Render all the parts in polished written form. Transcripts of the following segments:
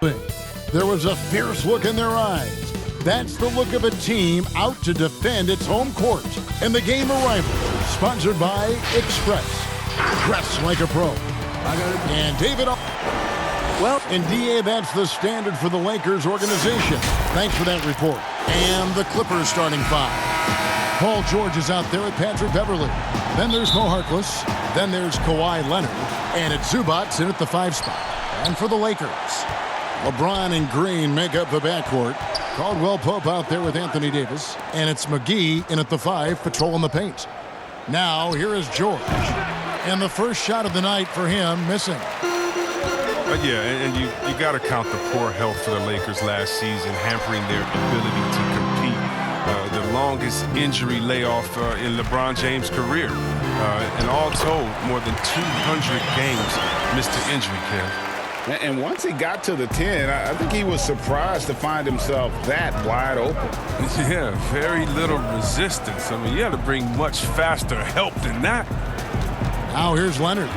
There was a fierce look in their eyes. That's the look of a team out to defend its home court. And the game arrival, sponsored by Express. Dress like a pro. And David... Well, in DA, that's the standard for the Lakers organization. Thanks for that report. And the Clippers starting five. Paul George is out there with Patrick Beverley. Then there's Mo Harkless. Then there's Kawhi Leonard. And it's Zubats in at the 5 spot. And for the Lakers, LeBron and Green make up the backcourt. Caldwell Pope out there with Anthony Davis. And it's McGee in at the 5, patrolling the paint. Now, here is George. And the first shot of the night for him, missing. Yeah, and you got to count the poor health for the Lakers last season, hampering their ability to compete. The longest injury layoff in LeBron James' career. And all told, more than 200 games missed to injury, Kev. And once he got to the 10, I think he was surprised to find himself that wide open. Yeah, very little resistance. I mean, you had to bring much faster help than that. Now here's Leonard.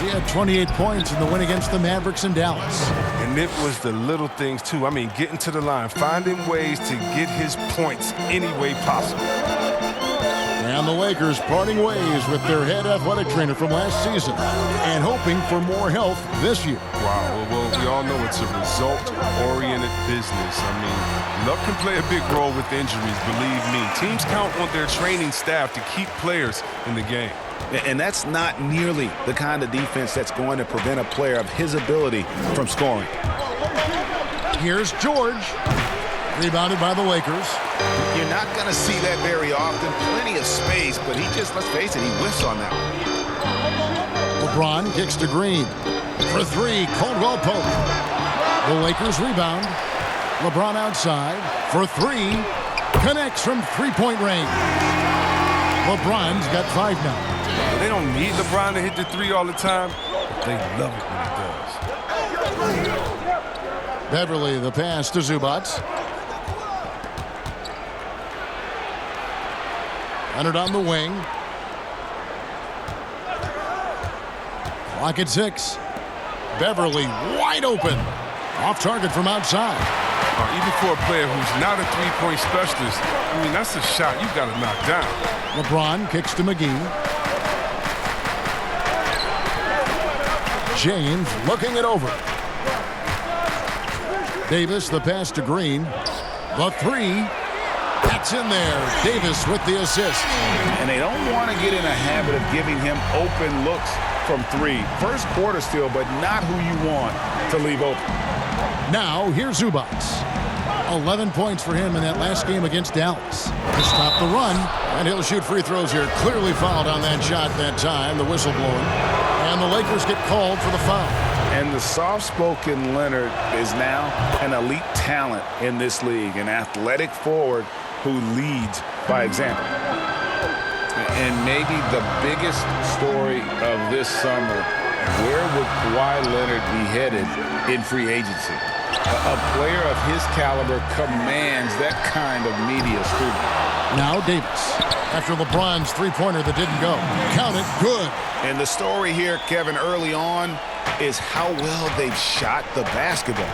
He had 28 points in the win against the Mavericks in Dallas. And it was the little things, too. I mean, getting to the line, finding ways to get his points any way possible. And the Lakers parting ways with their head athletic trainer from last season and hoping for more health this year. Wow, well, we all know it's a result-oriented business. I mean, luck can play a big role with injuries, believe me. Teams count on their training staff to keep players in the game. And that's not nearly the kind of defense that's going to prevent a player of his ability from scoring. Here's George. Rebounded by the Lakers. You're not going to see that very often. Plenty of space, but he just, let's face it, he whiffs on that one. LeBron kicks to Green. For 3, Caldwell Pope. The Lakers rebound. LeBron outside. For 3. Connects from three-point range. LeBron's got 5 now. They don't need LeBron to hit the 3 all the time, but they love it when he does. Beverley, the pass to Zubats. Leonard on the wing. Clock at 6. Beverley wide open. Off target from outside. Even for a player who's not a three-point specialist, I mean, that's a shot you got to knock down. LeBron kicks to McGee. James looking it over. Davis, the pass to Green. The 3. That's in there. Davis with the assist. And they don't want to get in a habit of giving him open looks from 3. First quarter still, but not who you want to leave open. Now, here's Zubats. 11 points for him in that last game against Dallas. To stop the run, and he'll shoot free throws here. Clearly fouled on that shot that time, the whistle blowing. And the Lakers get called for the foul. And the soft-spoken Leonard is now an elite talent in this league, an athletic forward who leads by example. And maybe the biggest story of this summer, where would Kawhi Leonard be headed in free agency? A player of his caliber commands that kind of media scrutiny. Now Davis, after LeBron's three-pointer that didn't go. Count it, good. And the story here, Kevin, early on is how well they've shot the basketball.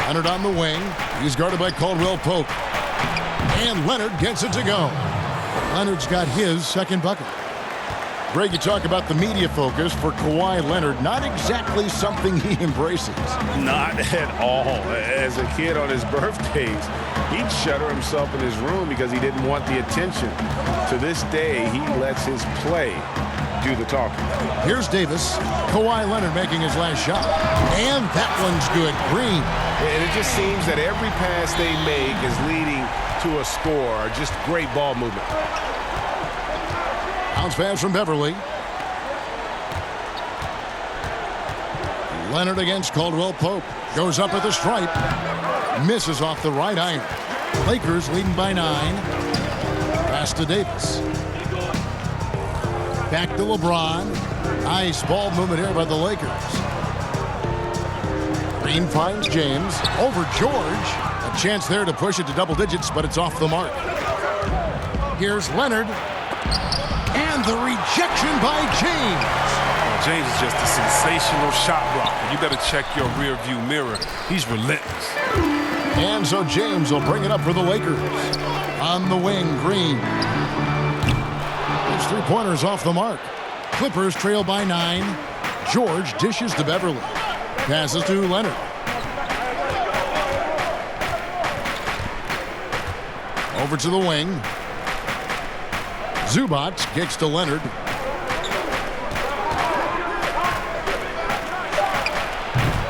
Leonard on the wing. He's guarded by Caldwell Pope. And Leonard gets it to go. Leonard's got his second bucket. Greg, you talk about the media focus for Kawhi Leonard. Not exactly something he embraces. Not at all. As a kid on his birthdays, he'd shutter himself in his room because he didn't want the attention. To this day, he lets his play do the talking. Here's Davis. Kawhi Leonard making his last shot. And that one's good. Green. And it just seems that every pass they make is leading to a score. Just great ball movement. Bounce pass from Beverley. Leonard against Caldwell Pope. Goes up at the stripe. Misses off the right iron. Lakers leading by 9. Pass to Davis. Back to LeBron. Nice ball movement here by the Lakers. Green finds James. Over George. A chance there to push it to double digits, but it's off the mark. Here's Leonard. And the rejection by James. James is just a sensational shot blocker. You better check your rear view mirror. He's relentless. And so James will bring it up for the Lakers. On the wing, Green. His three-pointers off the mark. Clippers trail by 9. George dishes to Beverly. Passes to Leonard. Over to the wing. Zubac kicks to Leonard.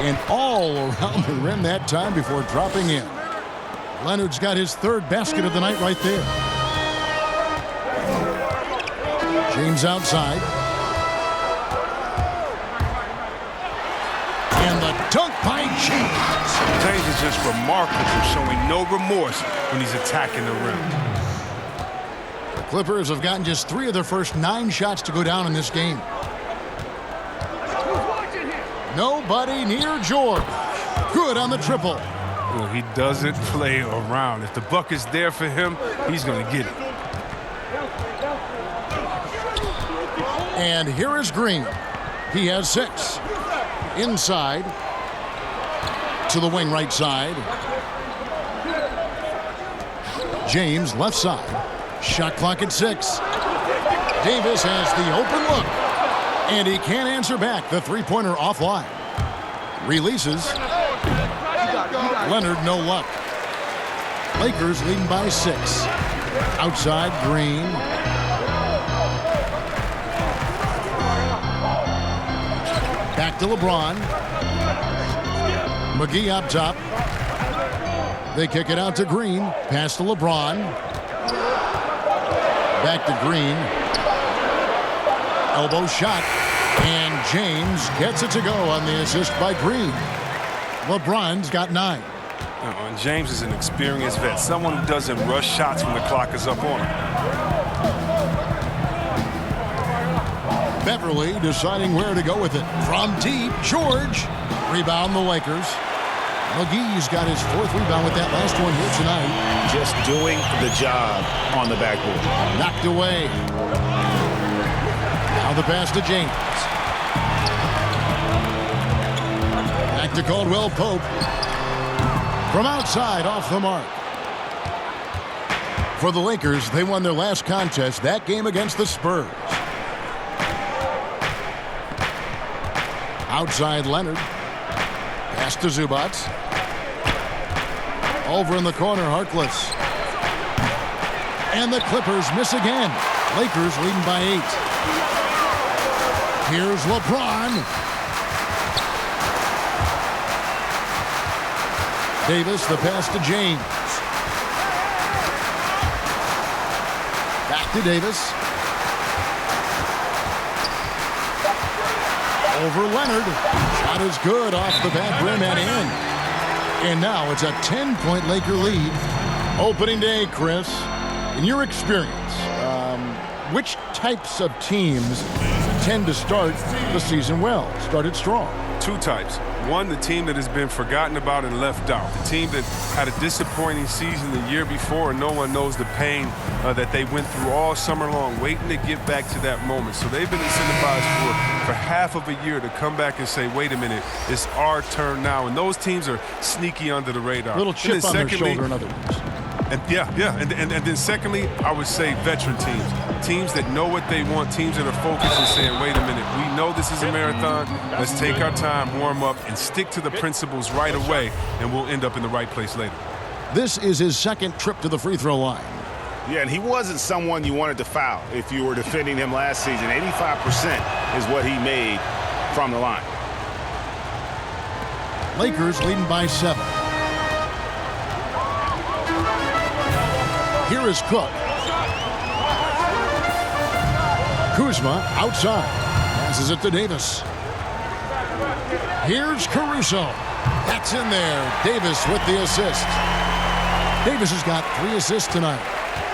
And all around the rim that time before dropping in. Leonard's got his third basket of the night right there. James outside. And the dunk by James. James is just remarkable, showing no remorse when he's attacking the rim. The Clippers have gotten just 3 of their first 9 shots to go down in this game. Nobody near George. Good on the triple. Well, he doesn't play around. If the bucket's there for him, he's going to get it. And here is Green. He has 6. Inside. To the wing right side. James left side. Shot clock at 6. Davis has the open look. And he can't answer back. The three-pointer offline. Releases. Leonard, no luck. Lakers leading by 6. Outside, Green. Back to LeBron. McGee up top. They kick it out to Green. Pass to LeBron. Back to Green. Elbow shot. And James gets it to go on the assist by Green. LeBron's got 9. And James is an experienced vet, someone who doesn't rush shots when the clock is up on him. Beverly deciding where to go with it. From deep, George. Rebound the Lakers. McGee's got his 4th rebound with that last one here tonight. Just doing the job on the backboard. Knocked away. Now the pass to James. Back to Caldwell Pope. From outside, off the mark. For the Lakers, they won their last contest, that game against the Spurs. Outside, Leonard. Pass to Zubac. Over in the corner, Harkless. And the Clippers miss again. Lakers leading by 8. Here's LeBron. Davis, the pass to James. Back to Davis. Over Leonard. Shot is good off the back rim and in. And now it's a 10-point Laker lead. Opening day, Chris. In your experience, which types of teams tend to start the season well, started strong? 2 types. One, the team that has been forgotten about and left out. The team that had a disappointing season the year before, and no one knows the pain that they went through all summer long, waiting to get back to that moment. So they've been incentivized for half of a year to come back and say, wait a minute, it's our turn now. And those teams are sneaky under the radar. A little chip on their shoulder, in other words. And then secondly, I would say veteran teams. Teams that know what they want, teams that are focused and saying, wait a minute, we know this is a marathon. Let's take our time, warm up, and stick to the principles right away, and we'll end up in the right place later. This is his 2nd trip to the free throw line. Yeah, and he wasn't someone you wanted to foul if you were defending him last season. 85% is what he made from the line. Lakers leading by 7. Here is Cook. Kuzma outside. Passes it to Davis. Here's Caruso. That's in there. Davis with the assist. Davis has got 3 assists tonight.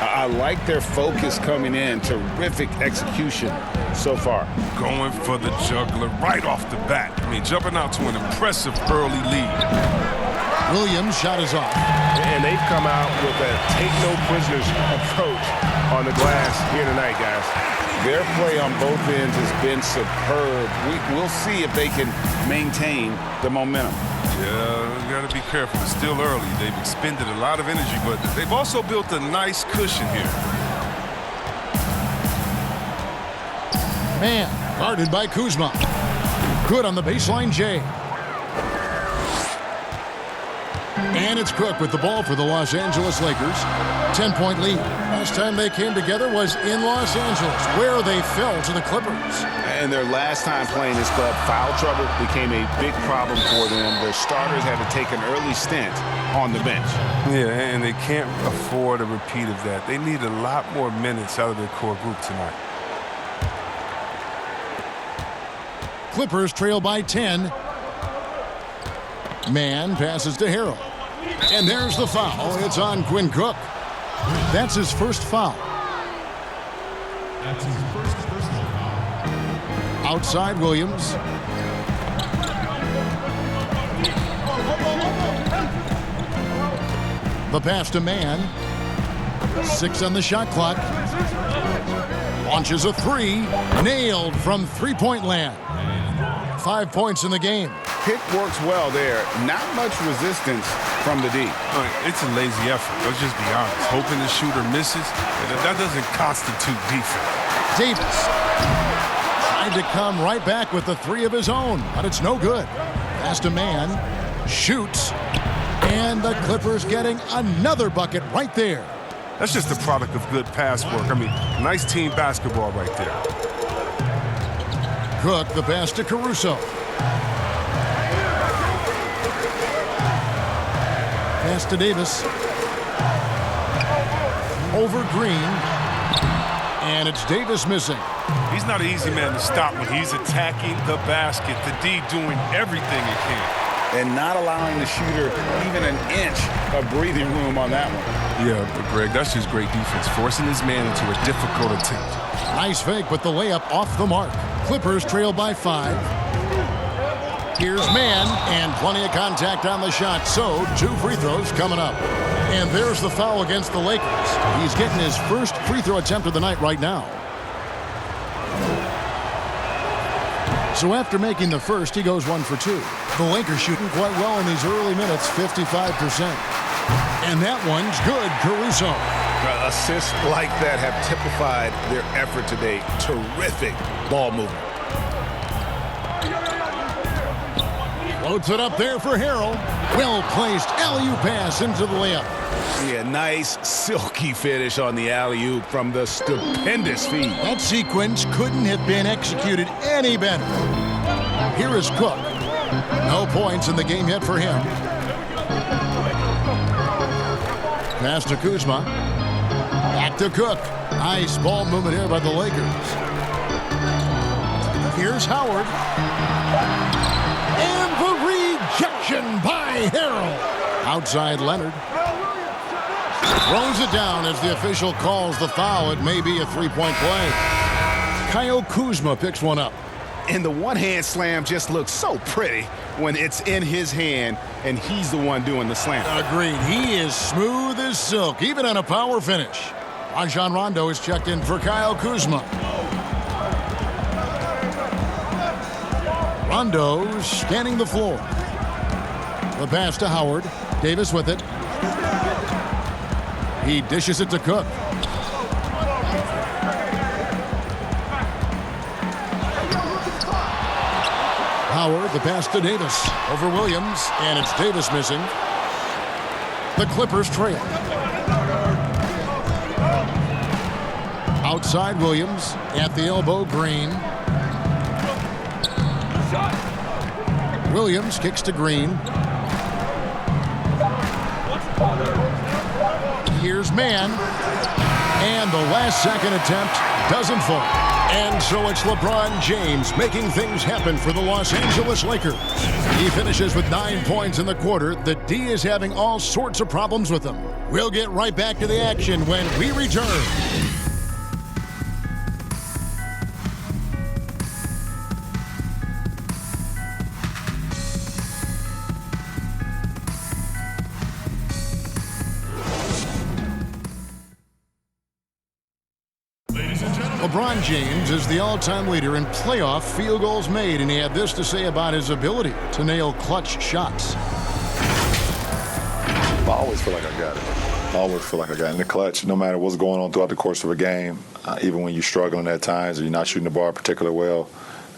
I like their focus coming in. Terrific execution so far. Going for the juggler right off the bat. I mean, jumping out to an impressive early lead. Williams' shot is off. And they've come out with a take-no-prisoners approach on the glass here tonight, guys. Their play on both ends has been superb. We'll see if they can maintain the momentum. Yeah, you got to be careful. It's still early. They've expended a lot of energy, but they've also built a nice cushion here. Man, guarded by Kuzma. Good on the baseline, Jay. And it's Cook with the ball for the Los Angeles Lakers. 10-point lead. Last time they came together was in Los Angeles, where they fell to the Clippers. And their last time playing this club, foul trouble became a big problem for them. Their starters had to take an early stint on the bench. Yeah, and they can't afford a repeat of that. They need a lot more minutes out of their core group tonight. Clippers trail by 10. Man passes to Harrell. And there's the foul. It's on Quinn Cook. That's his first foul. That's his first personal foul. Outside Williams. The pass to Man. 6 on the shot clock. Launches a 3. Nailed from three-point land. 5 points in the game. Pick works well there. Not much resistance from the D. It's a lazy effort. Let's just be honest. Hoping the shooter misses, that doesn't constitute defense. Davis tried to come right back with the 3 of his own, but it's no good. Pass to Man. Shoots. And the Clippers getting another bucket right there. That's just the product of good pass work. I mean, nice team basketball right there. Cook, the pass to Caruso. Pass to Davis. Over Green. And it's Davis missing. He's not an easy man to stop when he's attacking the basket. The D doing everything he can. And not allowing the shooter even an inch of breathing room on that one. Yeah, but Greg, that's just great defense. Forcing his man into a difficult attempt. Nice fake, but the layup off the mark. Clippers trail by 5. Here's Man, and plenty of contact on the shot, so 2 free throws coming up. And there's the foul against the Lakers. He's getting his first free throw attempt of the night right now. So after making the first, he goes 1 for 2. The Lakers shooting quite well in these early minutes, 55%. And that one's good, Caruso. Assists like that have typified their effort today. Terrific ball movement. Floats it up there for Harrell. Well-placed alley-oop pass into the layup. Yeah, nice silky finish on the alley-oop from the stupendous feed. That sequence couldn't have been executed any better. Here is Cook. No points in the game yet for him. Pass to Kuzma. Back to Cook. Nice ball movement here by the Lakers. Here's Howard. And the rejection by Harrell. Outside Leonard. Throws it down as the official calls the foul. It may be a three-point play. Kyle Kuzma picks one up. And the one-hand slam just looks so pretty when it's in his hand and he's the one doing the slam. Agreed. He is smooth as silk, even on a power finish. Rajon Rondo is checked in for Kyle Kuzma. Rondo scanning the floor. The pass to Howard. Davis with it. He dishes it to Cook. Howard, the pass to Davis. Over Williams, and it's Davis missing. The Clippers trail. Outside Williams, at the elbow, Green. Williams kicks to Green. Here's Man. And the last second attempt doesn't fall. And so it's LeBron James making things happen for the Los Angeles Lakers. He finishes with 9 points in the quarter. The D is having all sorts of problems with him. We'll get right back to the action when we return. LeBron James is the all-time leader in playoff field goals made, and he had this to say about his ability to nail clutch shots. I always feel like I got it. I always feel like I got it in the clutch, no matter what's going on throughout the course of a game. Even when you're struggling at times or you're not shooting the ball particularly well,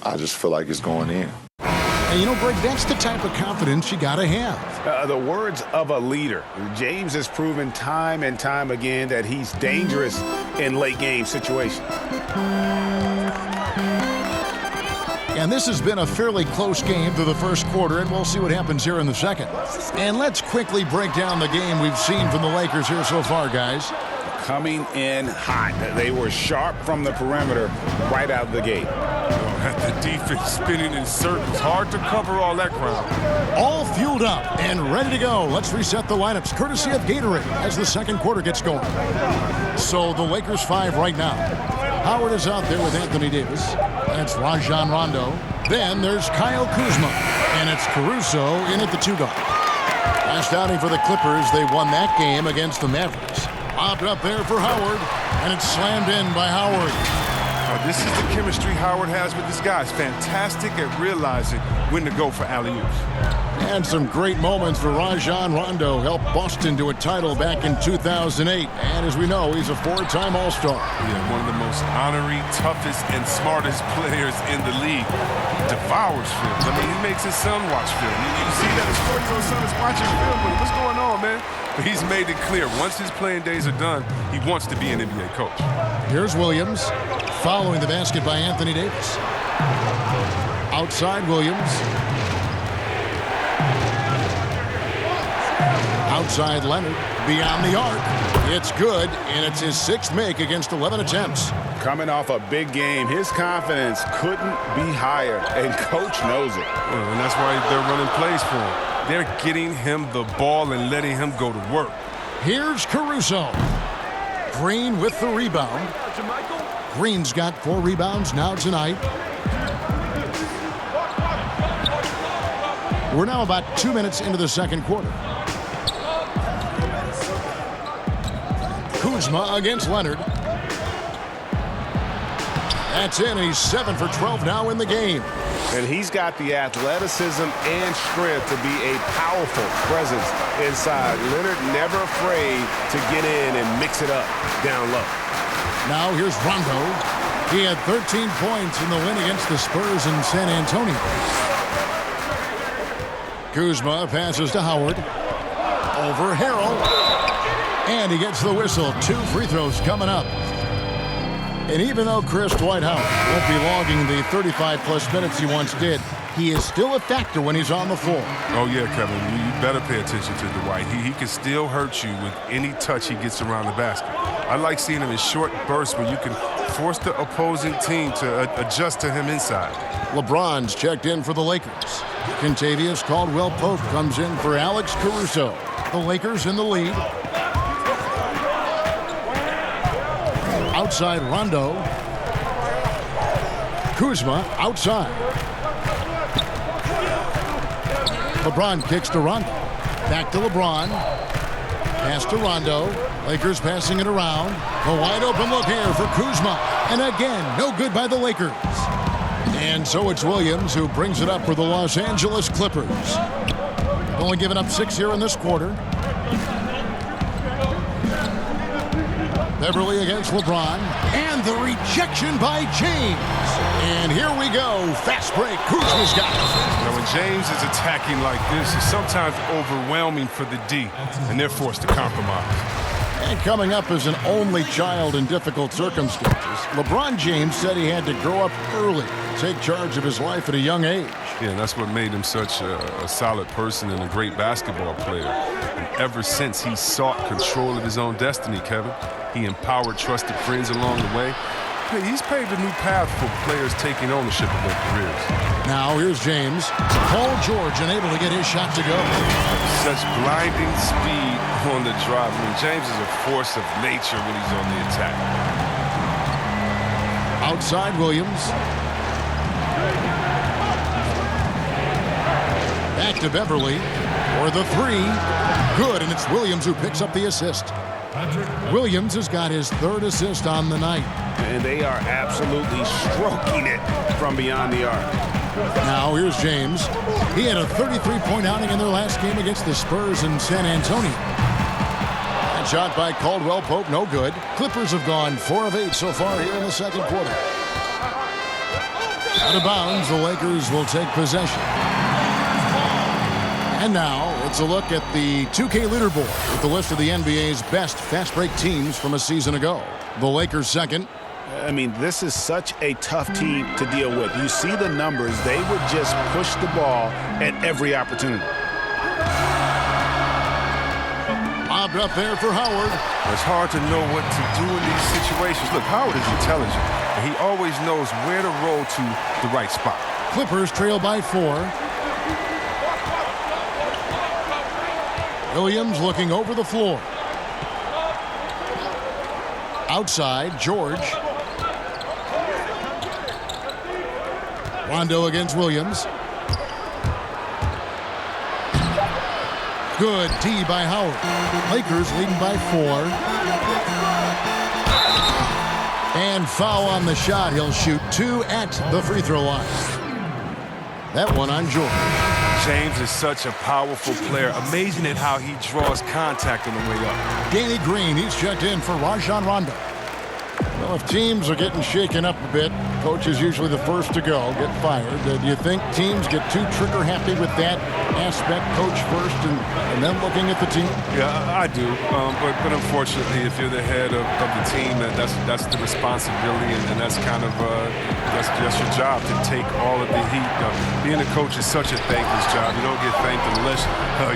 I just feel like it's going in. And you know, Greg, that's the type of confidence you got to have. The words of a leader. James has proven time and time again that he's dangerous in late game situations. And this has been a fairly close game through the first quarter, and we'll see what happens here in the second. And let's quickly break down the game we've seen from the Lakers here so far, guys. Coming in hot. They were sharp from the perimeter right out of the gate. The defense spinning in circles. Hard to cover all that ground. All fueled up and ready to go. Let's reset the lineups, courtesy of Gatorade, as the second quarter gets going. So the Lakers 5 right now. Howard is out there with Anthony Davis. That's Rajon Rondo. Then there's Kyle Kuzma. And it's Caruso in at the 2 guard. Last outing for the Clippers, they won that game against the Mavericks. Popped up there for Howard, and it's slammed in by Howard. This is the chemistry Howard has with his guys. Fantastic at realizing when to go for alley-oops. And some great moments for Rajon Rondo. Helped Boston to a title back in 2008. And as we know, he's a 4-time All-Star. Yeah, one of the most honorary, toughest, and smartest players in the league. He devours film. I mean, he makes his son watch film. You see that his 4-year-old son is watching film with him. What's going on, man? But he's made it clear, once his playing days are done, he wants to be an NBA coach. Here's Williams, following the basket by Anthony Davis. Outside Williams. Outside Leonard, beyond the arc. It's good, and it's his 6th make against 11 attempts. Coming off a big game, his confidence couldn't be higher, and coach knows it. Well, and that's why they're running plays for him. They're getting him the ball and letting him go to work. Here's Caruso. Green with the rebound. Green's got 4 rebounds now tonight. We're now about 2 minutes into the second quarter. Kuzma against Leonard. That's in, and he's 7 for 12 now in the game. And he's got the athleticism and strength to be a powerful presence inside. Leonard never afraid to get in and mix it up down low. Now here's Rondo. He had 13 points in the win against the Spurs in San Antonio. Kuzma passes to Howard. Over Harrell. And he gets the whistle. 2 free throws coming up. And even though Chris Dwight Howard won't be logging the 35-plus minutes he once did, he is still a factor when he's on the floor. Oh, yeah, Kevin, you better pay attention to Dwight. He can still hurt you with any touch he gets around the basket. I like seeing him in short bursts where you can force the opposing team to adjust to him inside. LeBron's checked in for the Lakers. Kentavious Caldwell-Pope comes in for Alex Caruso. The Lakers in the lead. Outside Rondo. Kuzma outside. LeBron kicks to Rondo. Back to LeBron. Pass to Rondo. Lakers passing it around. A wide open look here for Kuzma. And again, no good by the Lakers. And so it's Williams who brings it up for the Los Angeles Clippers. Only giving up 6 here in this quarter. Beverly against LeBron. And the rejection by James. And here we go. Fast break. Kuzma's got it. Now, when James is attacking like this, it's sometimes overwhelming for the D, and they're forced to compromise. And coming up as an only child in difficult circumstances, LeBron James said he had to grow up early, take charge of his life at a young age. Yeah, and that's what made him such a solid person and a great basketball player. And ever since he sought control of his own destiny, Kevin, he empowered trusted friends along the way. He's paved a new path for players taking ownership of their careers. Now here's James. Paul George unable to get his shot to go. Such blinding speed on the drive. I mean, James is a force of nature when he's on the attack. Outside Williams. Back to Beverly for the 3. Good, and it's Williams who picks up the assist. Williams has got his 3rd assist on the night. And they are absolutely stroking it from beyond the arc. Now here's James. He had a 33-point outing in their last game against the Spurs in San Antonio. That shot by Caldwell Pope, no good. Clippers have gone 4 of 8 so far here in the second quarter. Out of bounds, the Lakers will take possession. And now it's a look at the 2K leaderboard with the list of the NBA's best fast break teams from a season ago. The Lakers second. I mean, this is such a tough team to deal with. You see the numbers. They would just push the ball at every opportunity. Lobbed up there for Howard. It's hard to know what to do in these situations. Look, Howard is intelligent, and he always knows where to roll to the right spot. Clippers trail by 4. Williams looking over the floor. Outside, George. Rondo against Williams. Good D by Howard. Lakers leading by 4. And foul on the shot. He'll shoot 2 at the free throw line. That one on George. James is such a powerful player. Amazing at how he draws contact on the way up. Danny Green, he's checked in for Rajon Rondo. Well, if teams are getting shaken up a bit, coach is usually the first to go, get fired. Do you think teams get too trigger happy with that aspect, coach first and then looking at the team? Yeah, I do. But unfortunately, if you're the head of the team, that's the responsibility, and that's kind of that's your job to take all of the heat. Being a coach is such a thankless job. You don't get thanked unless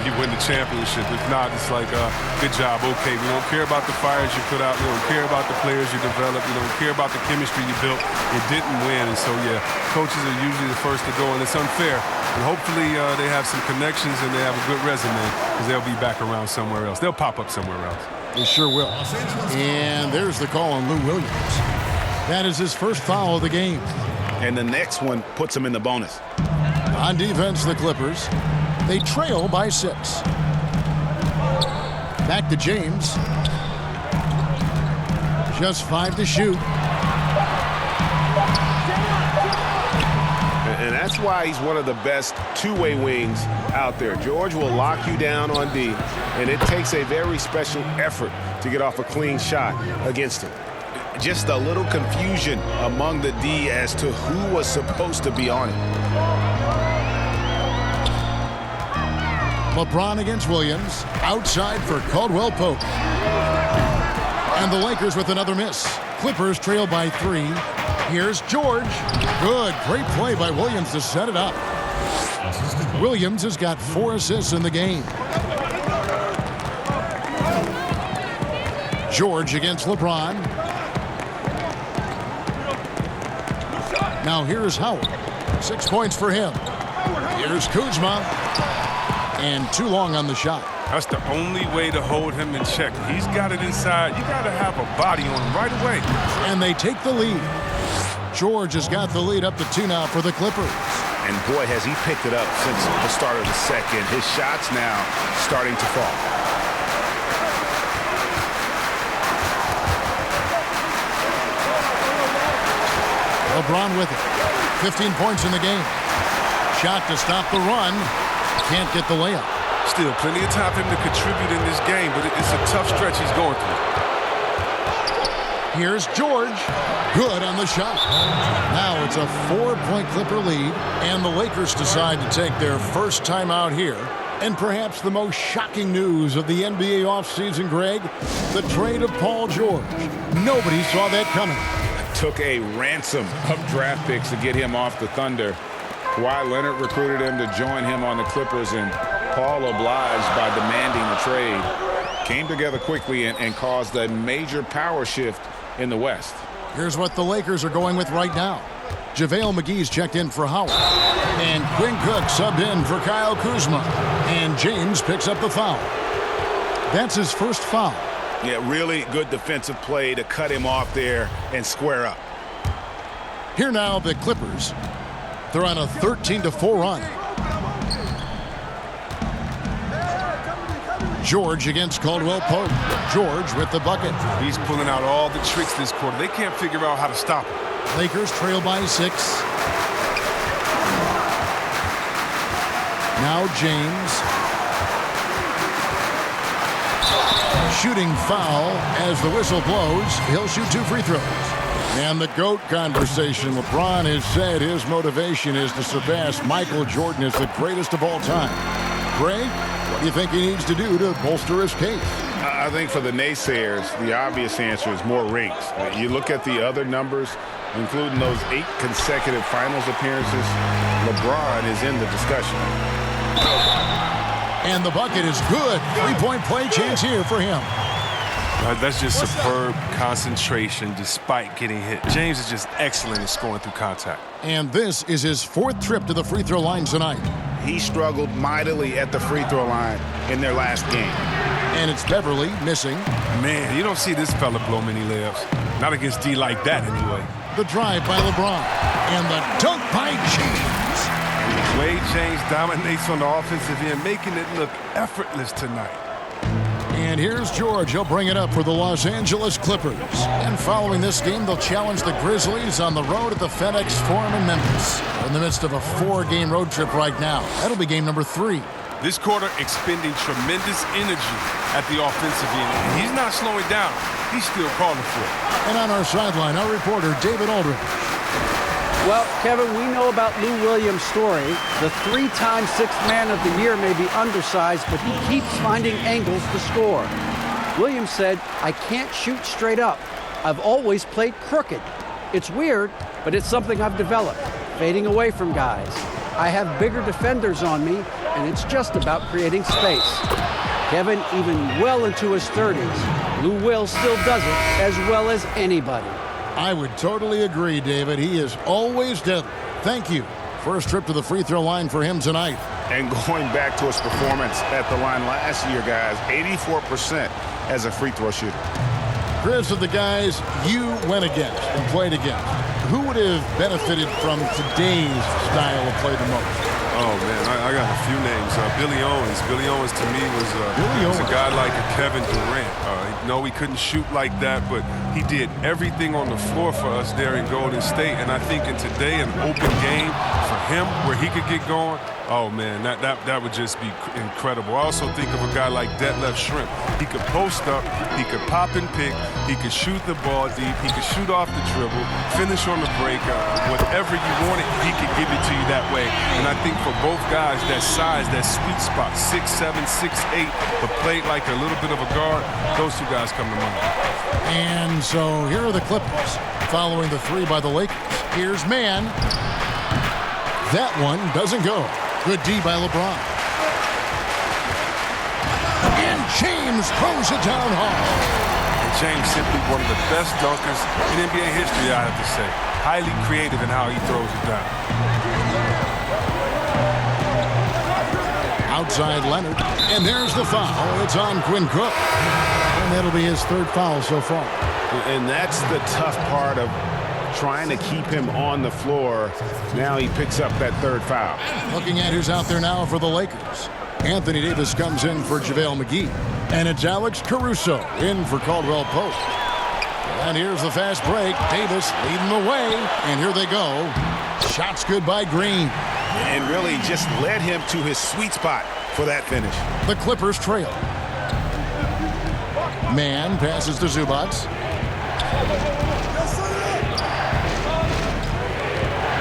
you win the championship. If not, it's like, good job, okay. We don't care about the fires you put out. We don't care about the players you develop. We don't care about the chemistry you built. It didn't win, and so, yeah, coaches are usually the first to go, and it's unfair. And hopefully they have some connections and they have a good resume, because they'll be back around somewhere else. They'll pop up somewhere else. They sure will. And there's the call on Lou Williams. That is his first foul of the game. And the next one puts him in the bonus. On defense, the Clippers. They trail by 6. Back to James. Just 5 to shoot. And that's why he's one of the best two-way wings out there. George will lock you down on D, and it takes a very special effort to get off a clean shot against him. Just a little confusion among the D as to who was supposed to be on it. LeBron against Williams. Outside for Caldwell Pope. And the Lakers with another miss. Clippers trail by 3. Here's George. Good. Great play by Williams to set it up. Williams has got 4 assists in the game. George against LeBron. Now here's Howard. 6 points for him. Here's Kuzma. And too long on the shot. That's the only way to hold him in check. He's got it inside. You got to have a body on him right away. And they take the lead. George has got the lead up to 2 now for the Clippers. And boy, has he picked it up since the start of the second. His shots now starting to fall. LeBron with it. 15 points in the game. Shot to stop the run. Can't get the layup. Still plenty of time for him to contribute in this game, but it's a tough stretch he's going through. Here's George. Good on the shot. Now it's a 4-point Clipper lead, and the Lakers decide to take their first time out here. And perhaps the most shocking news of the NBA offseason, Greg, the trade of Paul George. Nobody saw that coming. Took a ransom of draft picks to get him off the Thunder. Kawhi Leonard recruited him to join him on the Clippers, and Paul obliged by demanding the trade. Came together quickly and caused a major power shift in the West. Here's what the Lakers are going with right now. JaVale McGee's checked in for Howard. And Quinn Cook subbed in for Kyle Kuzma. And James picks up the foul. That's his first foul. Yeah, really good defensive play to cut him off there and square up. Here now, the Clippers. They're on a 13-4 run. George against Caldwell Pope. George with the bucket. He's pulling out all the tricks this quarter. They can't figure out how to stop him. Lakers trail by 6. Now James. Shooting foul as the whistle blows. He'll shoot 2 free throws. And the GOAT conversation. LeBron has said his motivation is to surpass Michael Jordan as the greatest of all time. Greg, what do you think he needs to do to bolster his case? I think for the naysayers, the obvious answer is more rings. You look at the other numbers, including those 8 consecutive finals appearances, LeBron is in the discussion. And the bucket is good. 3-point play chance here for him. That's just superb concentration despite getting hit. James is just excellent at scoring through contact. And this is his 4th trip to the free throw line tonight. He struggled mightily at the free throw line in their last game. And it's Beverly missing. Man, you don't see this fella blow many layups. Not against D like that, anyway. The drive by LeBron. And the dunk by James. The way James dominates on the offensive end, making it look effortless tonight. And here's George. He'll bring it up for the Los Angeles Clippers. And following this game, they'll challenge the Grizzlies on the road at the FedEx Forum in Memphis. We're in the midst of a 4-game road trip right now. That'll be game number 3. This quarter expending tremendous energy at the offensive end. And he's not slowing down. He's still calling for it. And on our sideline, our reporter, David Aldridge. Well, Kevin, we know about Lou Williams' story. The 3-time Sixth Man of the Year may be undersized, but he keeps finding angles to score. Williams said, "I can't shoot straight up. I've always played crooked. It's weird, but it's something I've developed, fading away from guys. I have bigger defenders on me, and it's just about creating space." Kevin, even well into his 30s, Lou Will still does it as well as anybody. I would totally agree, David. He is always deadly. Thank you. First trip to the free throw line for him tonight. And going back to his performance at the line last year, guys, 84% as a free throw shooter. Chris, of the guys you went against and played against, who would have benefited from today's style of play the most? Oh, man, I got a few names. Billy Owens. Billy Owens, to me, was a guy like a Kevin Durant. No, he couldn't shoot like that, but he did everything on the floor for us there in Golden State. And I think in today, an open game for him where he could get going, oh, man, that would just be incredible. I also think of a guy like Detlef Shrimp. He could post up, he could pop and pick, he could shoot the ball deep, he could shoot off the dribble, finish on the break. Whatever you wanted, he could give it to you that way. And I think for both guys, that size, that sweet spot, 6'7", 6'8", but played like a little bit of a guard, those two guys come to mind. And so here are the Clippers following the 3 by the Lakers. Here's Man. That one doesn't go. Good D by LeBron. And James throws it down hard. And James simply one of the best dunkers in NBA history, I have to say. Highly creative in how he throws it down. Outside Leonard. And there's the foul. It's on Quinn Cook. And that'll be his 3rd foul so far. And that's the tough part of trying to keep him on the floor. Now he picks up that 3rd foul. Looking at who's out there now for the Lakers. Anthony Davis comes in for JaVale McGee. And it's Alex Caruso in for Caldwell Pope. And here's the fast break. Davis leading the way. And here they go. Shots good by Green. And really just led him to his sweet spot for that finish. The Clippers trail. Man passes to Zubac.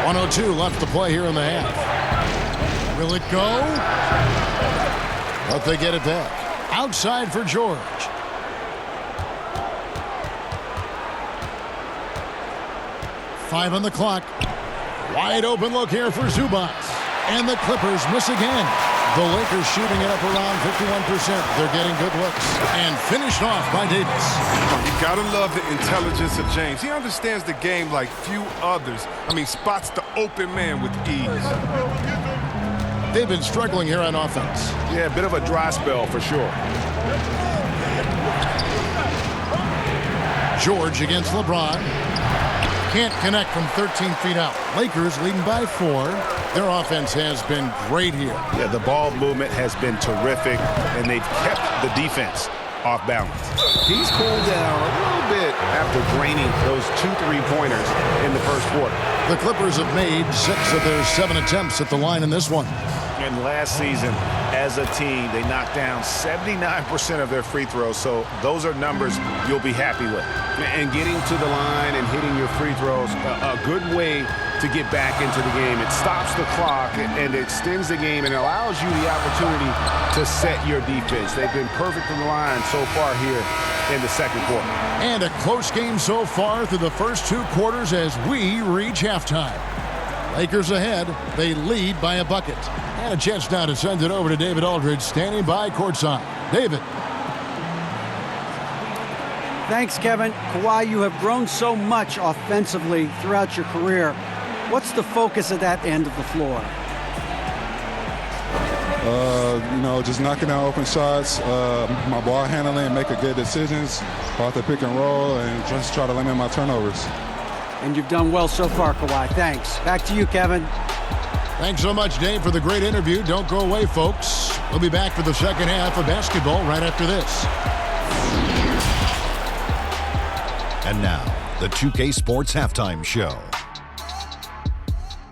1:02 left to play here in the half. Will it go? But they get it back. Outside for George. Five on the clock. Wide open look here for Zubac. And the Clippers miss again. The Lakers shooting it up around 51%. They're getting good looks. And finished off by Davis. You gotta love the intelligence of James. He understands the game like few others. I mean, spots the open man with ease. They've been struggling here on offense. Yeah, a bit of a dry spell for sure. George against LeBron. Can't connect from 13 feet out. Lakers leading by 4. Their offense has been great here. Yeah, the ball movement has been terrific, and they've kept the defense off balance. He's cooled down a little bit after draining those 2 3-pointers in the first quarter. The Clippers have made 6 of their 7 attempts at the line in this one. And last season, as a team, they knocked down 79% of their free throws, so those are numbers you'll be happy with. And getting to the line and hitting your free throws, a good way to get back into the game. It stops the clock and extends the game and allows you the opportunity to set your defense. They've been perfect from the line so far here in the second quarter. And a close game so far through the first 2 quarters as we reach halftime. Lakers ahead. They lead by a bucket. And a chance now to send it over to David Aldridge, standing by courtside. David. Thanks, Kevin. Kawhi, you have grown so much offensively throughout your career. What's the focus at that end of the floor? Just knocking down open shots, my ball handling, making good decisions off the pick and roll, and just try to limit my turnovers. And you've done well so far, Kawhi. Thanks. Back to you, Kevin. Thanks so much, Dave, for the great interview. Don't go away, folks. We'll be back for the second half of basketball right after this. And now, the 2K Sports Halftime Show.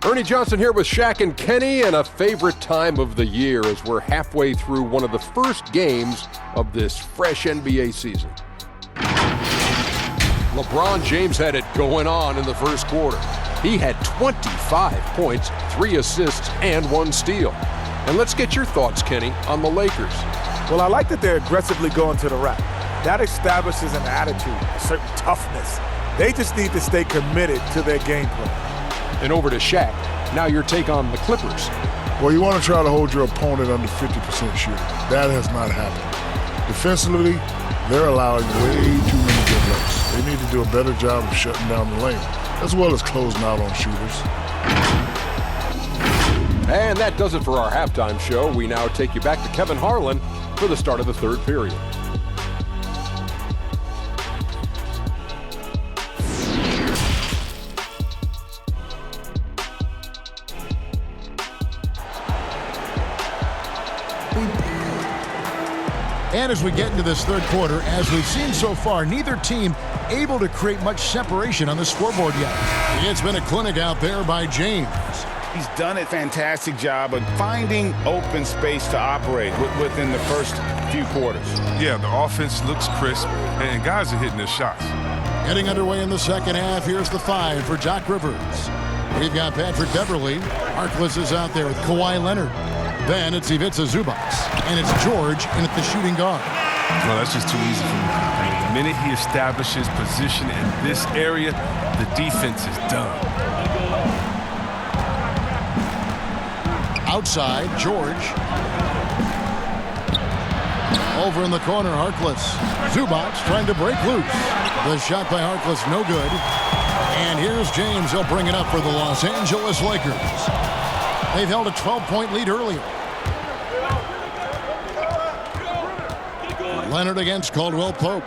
Ernie Johnson here with Shaq and Kenny, and a favorite time of the year as we're halfway through one of the first games of this fresh NBA season. LeBron James had it going on in the first quarter. He had 25 points, 3 assists, and 1 steal. And let's get your thoughts, Kenny, on the Lakers. Well, I like that they're aggressively going to the rack. That establishes an attitude, a certain toughness. They just need to stay committed to their game plan. And over to Shaq. Now your take on the Clippers. Well, you want to try to hold your opponent under 50% shooting. That has not happened. Defensively, they're allowing way too many good looks. They need to do a better job of shutting down the lane, as well as closing out on shooters. And that does it for our halftime show. We now take you back to Kevin Harlan for the start of the third period. And as we get into this third quarter, as we've seen so far, neither team able to create much separation on the scoreboard yet. It's been a clinic out there by James. He's done a fantastic job of finding open space to operate within the first few quarters. Yeah, the offense looks crisp, and guys are hitting their shots. Getting underway in the second half, here's the 5 for Doc Rivers. We've got Patrick Beverley. Harkless is out there with Kawhi Leonard. Then it's Ivica Zubac, and it's George in at the shooting guard. Well, that's just too easy for me. The minute he establishes position in this area, the defense is done. Outside, George. Over in the corner, Harkless. Zubac trying to break loose. The shot by Harkless, no good. And here's James. He'll bring it up for the Los Angeles Lakers. They've held a 12-point lead earlier. Leonard against Caldwell Pope.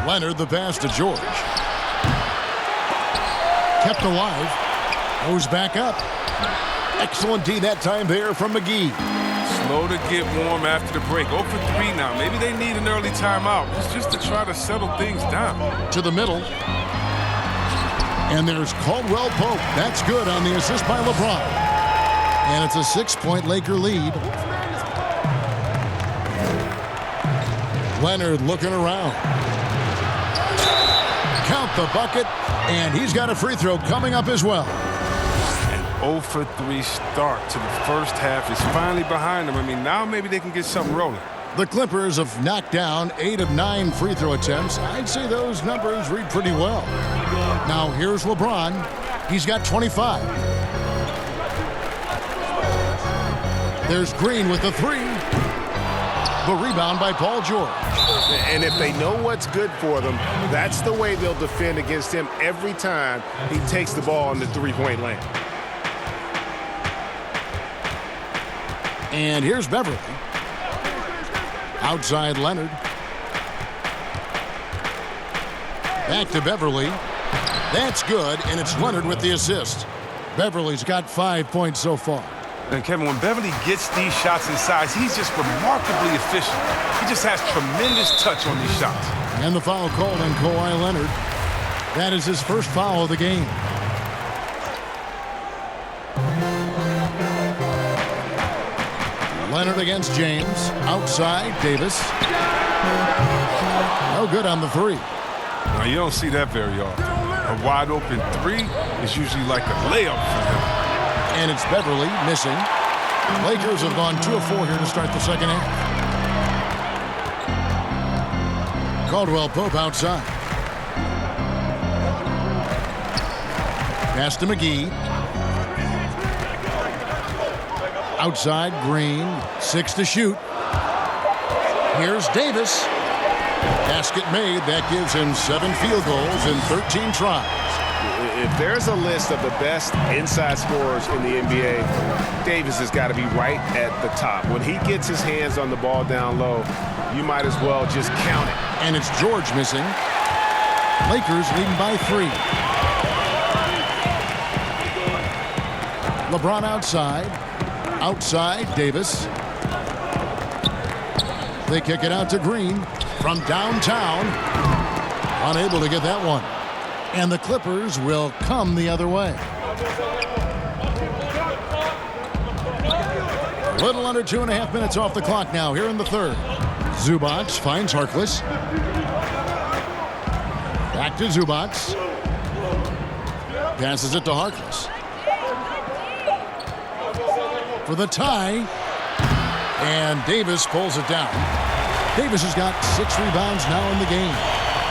Leonard the pass to George. Kept alive. Goes back up. Excellent D that time there from McGee. Slow to get warm after the break. 0 for 3 now. Maybe they need an early timeout. It's just to try to settle things down. To the middle. And there's Caldwell Pope. That's good on the assist by LeBron. And it's a 6-point Laker lead. Leonard looking around. Count the bucket. And he's got a free throw coming up as well. An 0 for 3 start to the first half is finally behind them. I mean, now maybe they can get something rolling. The Clippers have knocked down 8 of 9 free throw attempts. I'd say those numbers read pretty well. Now here's LeBron. He's got 25. There's Green with the 3. The rebound by Paul George. And if they know what's good for them, that's the way they'll defend against him every time he takes the ball in the three-point lane. And here's Beverley. Outside Leonard. Back to Beverley. That's good, and it's Leonard with the assist. Beverly's got 5 points so far. And Kevin, when Beverly gets these shots inside, he's just remarkably efficient. He just has tremendous touch on these shots. And the foul called on Kawhi Leonard. That is his first foul of the game. Leonard against James. Outside, Davis. No good on the three. Now, you don't see that very often. A wide open three is usually like a layup for him. And it's Beverly missing. Lakers have gone 2 of 4 here to start the second half. Caldwell Pope outside. Pass to McGee. Outside, Green. 6 to shoot. Here's Davis. Basket made. That gives him 7 field goals in 13 tries. If there's a list of the best inside scorers in the NBA, Davis has got to be right at the top. When he gets his hands on the ball down low, you might as well just count it. And it's George missing. Lakers leading by 3. LeBron outside. Outside, Davis. They kick it out to Green from downtown. Unable to get that one. And the Clippers will come the other way. A little under 2.5 minutes off the clock now here in the third. Zubac finds Harkless. Back to Zubac. Passes it to Harkless. For the tie. And Davis pulls it down. Davis has got 6 rebounds now in the game.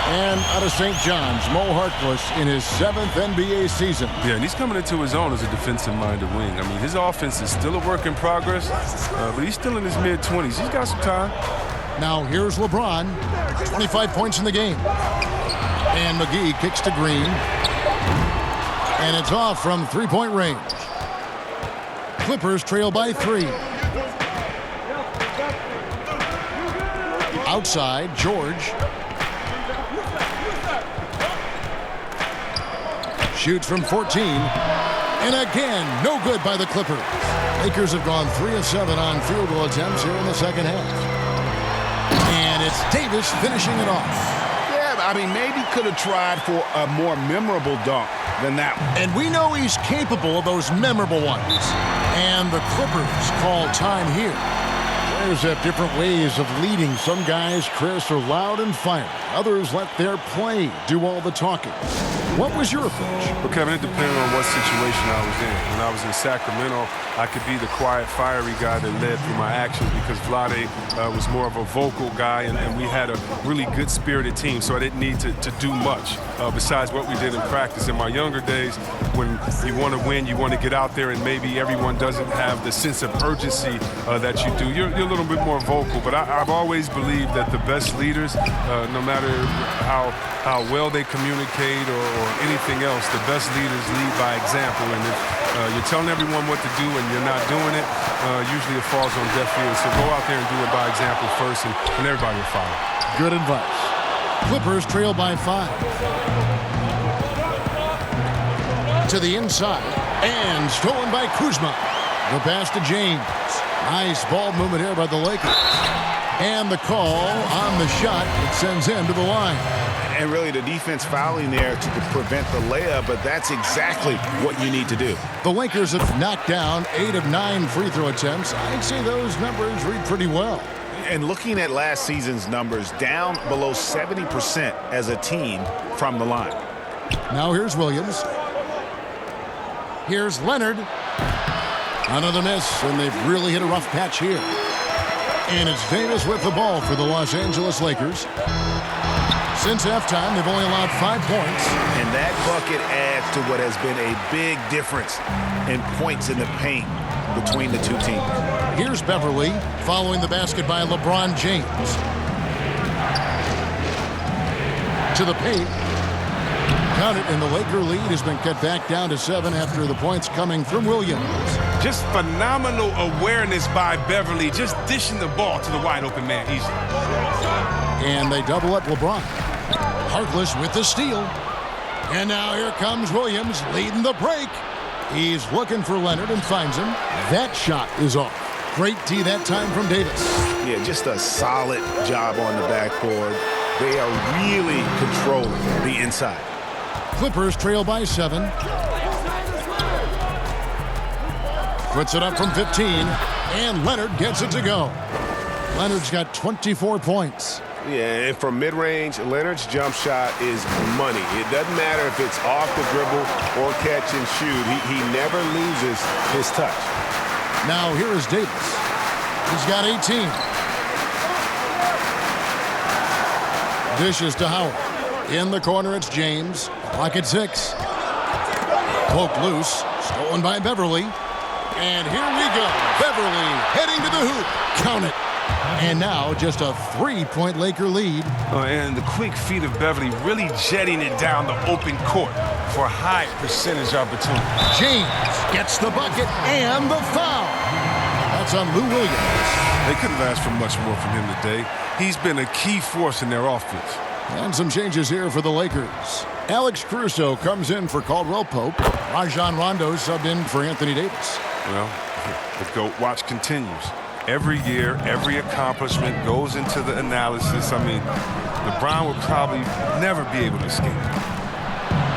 And out of St. John's, Mo Harkless in his 7th NBA season. Yeah, and he's coming into his own as a defensive-minded wing. I mean, his offense is still a work in progress, but he's still in his mid-20s. He's got some time. Now here's LeBron, 25 points in the game. And McGee kicks to Green. And it's off from 3-point range. Clippers trail by 3. Outside, George. Shoots from 14. And again, no good by the Clippers. Lakers have gone 3 of 7 on field goal attempts here in the second half. And it's Davis finishing it off. Yeah, I mean, maybe could have tried for a more memorable dunk than that one. And we know he's capable of those memorable ones. And the Clippers call time here. Players have different ways of leading. Some guys, Chris, are loud and fiery. Others let their play do all the talking. What was your approach? Well, Kevin, it depended on what situation I was in. When I was in Sacramento, I could be the quiet, fiery guy that led through my actions because Vlade was more of a vocal guy, and we had a really good-spirited team, so I didn't need to do much besides what we did in practice. In my younger days, when you want to win, you want to get out there, and maybe everyone doesn't have the sense of urgency that you do. You're a little bit more vocal, but I've always believed that the best leaders, no matter how well they communicate or anything else, the best leaders lead by example. And if you're telling everyone what to do and you're not doing it, usually it falls on deaf ears. So go out there and do it by example first, and everybody will follow. Good advice. Clippers trail by 5. To the inside. And stolen by Kuzma. The pass to James. Nice ball movement here by the Lakers. And the call on the shot. It sends him to the line. And really the defense fouling there to prevent the layup, but that's exactly what you need to do. The Lakers have knocked down 8 of 9 free throw attempts. I'd say those numbers read pretty well. And looking at last season's numbers, down below 70% as a team from the line. Now here's Williams. Here's Leonard. Another miss, and they've really hit a rough patch here. And it's Davis with the ball for the Los Angeles Lakers. Since halftime, they've only allowed 5 points. And that bucket adds to what has been a big difference in points in the paint between the two teams. Here's Beverly following the basket by LeBron James. To the paint. Count it, and the Laker lead has been cut back down to 7 after the points coming from Williams. Just phenomenal awareness by Beverly, just dishing the ball to the wide open man easily. And they double up LeBron. Harkless with the steal. And now here comes Williams leading the break. He's looking for Leonard and finds him. That shot is off. Great D that time from Davis. Yeah, just a solid job on the backboard. They are really controlling the inside. Clippers trail by 7. Puts it up from 15, and Leonard gets it to go. Leonard's got 24 points. Yeah, and from mid-range, Leonard's jump shot is money. It doesn't matter if it's off the dribble or catch and shoot. He never loses his touch. Now here is Davis. He's got 18. Dishes to Howard. In the corner, it's James. Clock at 6. Poked loose. Stolen by Beverly. And here we go. Beverly heading to the hoop. Count it. And now just a 3-point Laker lead. And the quick feet of Beverly really jetting it down the open court for high percentage opportunity. James gets the bucket and the foul. That's on Lou Williams. They couldn't have asked for much more from him today. He's been a key force in their offense. And some changes here for the Lakers. Alex Caruso comes in for Caldwell Pope. Rajon Rondo subbed in for Anthony Davis. Well, the GOAT watch continues. Every year, every accomplishment goes into the analysis. I mean, LeBron will probably never be able to escape.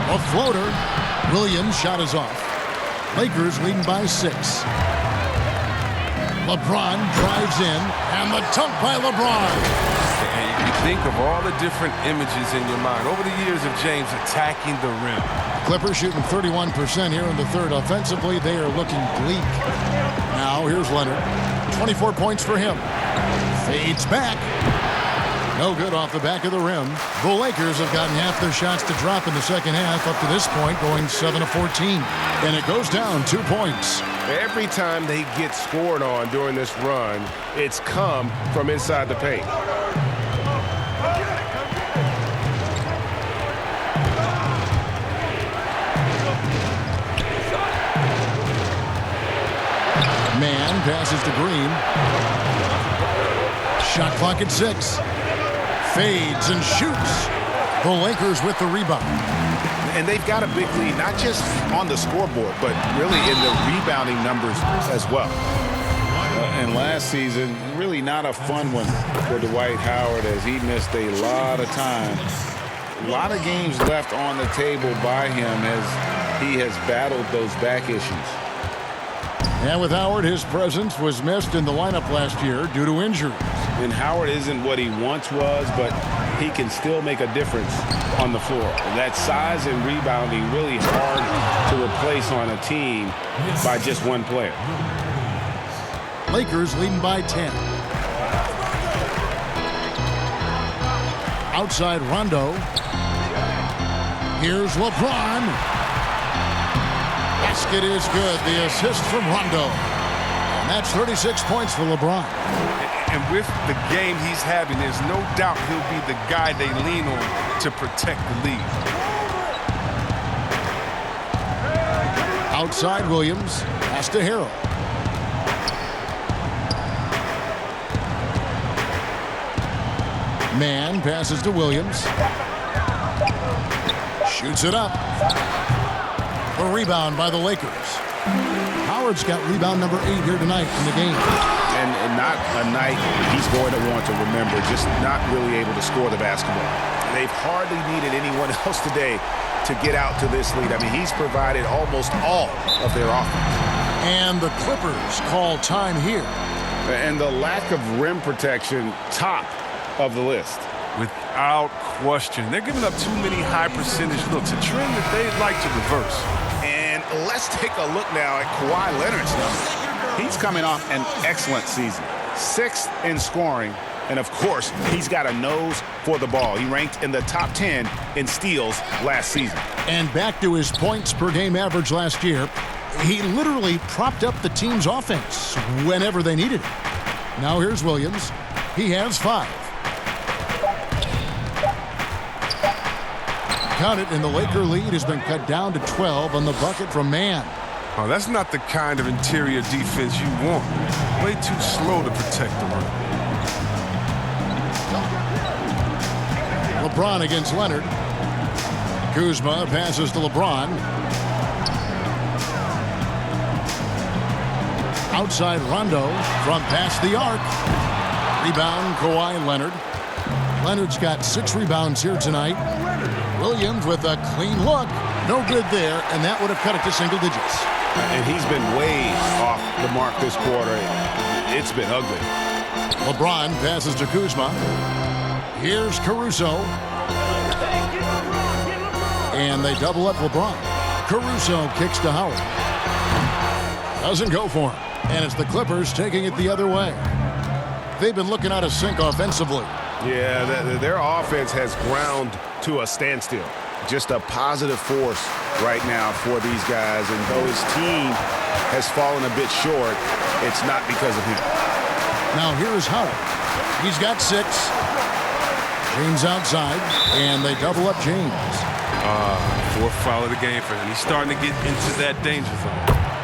A floater. Williams' shot is off. Lakers leading by 6. LeBron drives in, and the dunk by LeBron. And you think of all the different images in your mind over the years of James attacking the rim. Clippers shooting 31% here in the third. Offensively, they are looking bleak. Now, here's Leonard. 24 points for him. Fades back. No good off the back of the rim. The Lakers have gotten half their shots to drop in the second half up to this point, going 7 of 14. And it goes down 2 points. Every time they get scored on during this run, it's come from inside the paint. Man passes to Green. Shot clock at 6. Fades and shoots. The Lakers with the rebound. And they've got a big lead, not just on the scoreboard, but really in the rebounding numbers as well. And last season, really not a fun one for Dwight Howard as he missed a lot of time. A lot of games left on the table by him as he has battled those back issues. And with Howard, his presence was missed in the lineup last year due to injuries. And Howard isn't what he once was, but he can still make a difference on the floor. And that size and rebounding really hard to replace on a team by just one player. Lakers leading by 10. Outside Rondo. Here's LeBron. Basket is good. The assist from Rondo. And that's 36 points for LeBron. And with the game he's having, there's no doubt he'll be the guy they lean on to protect the lead. Outside Williams. Pass to Harrell. Man passes to Williams. Shoots it up. A rebound by the Lakers. Howard's got rebound number 8 here tonight in the game. And not a night he's going to want to remember, just not really able to score the basketball. They've hardly needed anyone else today to get out to this lead. I mean, he's provided almost all of their offense. And the Clippers call time here. And the lack of rim protection, top of the list. Without question. They're giving up too many high percentage looks, a trend that they'd like to reverse. And let's take a look now at Kawhi Leonard's numbers. He's coming off an excellent season. 6th in scoring. And, of course, he's got a nose for the ball. He ranked in the top 10 in steals last season. And back to his points per game average last year, he literally propped up the team's offense whenever they needed it. Now here's Williams. He has 5. Count it, and the Laker lead has been cut down to 12 on the bucket from Man. Oh, that's not the kind of interior defense you want. Way too slow to protect the rim. LeBron against Leonard. Kuzma passes to LeBron. Outside Rondo from past the arc. Rebound, Kawhi Leonard. Leonard's got 6 rebounds here tonight. Williams with a clean look. No good there, and that would have cut it to single digits. And he's been way off the mark this quarter. It's been ugly. LeBron passes to Kuzma. Here's Caruso. And they double up LeBron. Caruso kicks to Howard. Doesn't go for him. And it's the Clippers taking it the other way. They've been looking out of sync offensively. Yeah, their offense has ground to a standstill. Just a positive force right now for these guys. And though his team has fallen a bit short, it's not because of him. Now here's Howard. He's got 6. James outside, and they double up James. 4th foul of the game for him. He's starting to get into that danger zone.